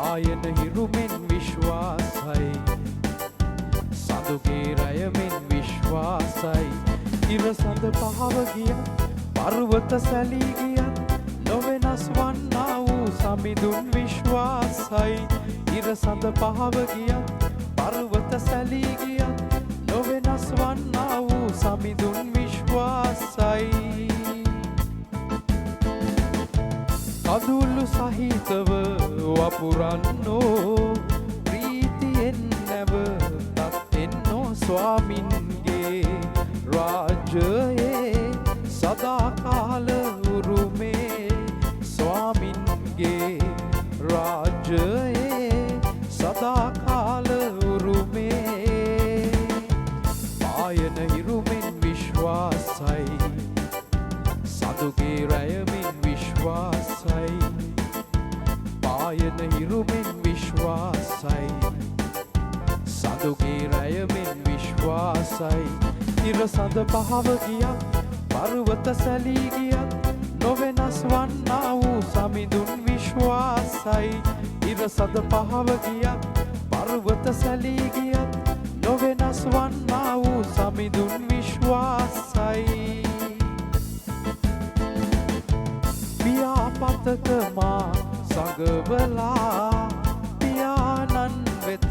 පායන හිරුමෙන් විශ්වාසයි සඳුගේ රයමෙන් විශ්වාසයි ඉර සඳ පහව ගියත් පර්වත සැලී ගියත් නොවෙනස් වන්නා වූ සමිඳුන් විශ්වාසයි ඉර සඳ පහව ගියත් පර්වත සැලී ගියත් නොවෙනස් වන්නා වූ සමිඳුන් විශ්වාසයි කඳුළු සහිතව වපුරන්නෝ ප්‍රීතියෙන් නැවතත් එන්නෝ ස්වාමින්ගේ රාජ්‍යයේ සදාකාල උරුමේ ස්වාමින්ගේ රාජ්‍යයේ සදාකාල උරුමේ පායන හිරුමෙන් විශ්වාසයි සඳුගේ රයමෙන් විශ්වාසයි පායන හිරුමෙන් විශ්වාසයි සඳුගේ රයමෙන් විශ්වාසයි ඉර සඳ පහව ගියත් පර්වත සැලී ගියත් නොවෙනස් වන්නා වූ සමිඳුන් විශ්වාසයි ඉර සඳ පහව ගියත් පර්වත සැලී ගියත් නොවෙනස් වන්නා වූ සමිඳුන් විශ්වාසයි පියාපතක මා සඟවලා පියාණන් වෙත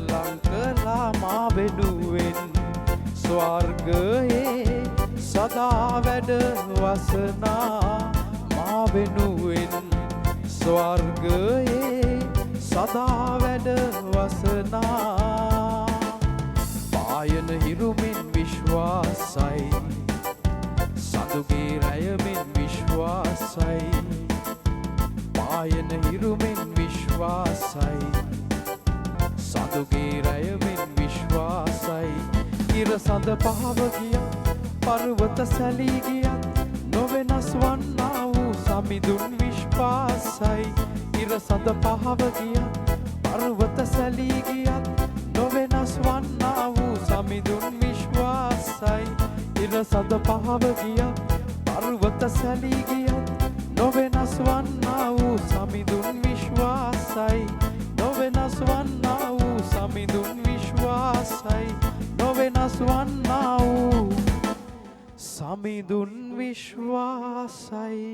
ලංකලා මා වෙනුවෙන් ස්වර්ගයේ සදා වැඩ වසනා මා වෙනුවෙන් ස්වර්ගයේ සදා වැඩ වසනා පායන හිරුමෙන් විශ්වාසයි සඳුගේ රයමෙන් විශ්වාසයි පායන හිරුමෙන් විශ්වාසයි සඳුගේ රයමෙන් විශ්වාසයි ඉර සඳ පහව ගියත් පර්වත සැලී ගියත් නොවෙනස් වන්නා වූ සමිඳුන් විශ්වාසයි ඉර සඳ පහව ගියත් පර්වත සැලී ගියත් නොවෙනස් වන්නා වූ සමිඳුන් විශ්වාසයි ඉර සඳ පහව ගියත් පර්වත සැලී ගියත් නොවෙනස් වන්නා වූ සමිඳුන් විශ්වාසයි නොවෙනස් වන්නා වූ සමිඳුන් විශ්වාසයි නොවෙනස් වන්නා වූ සමිඳුන් විශ්වාසයි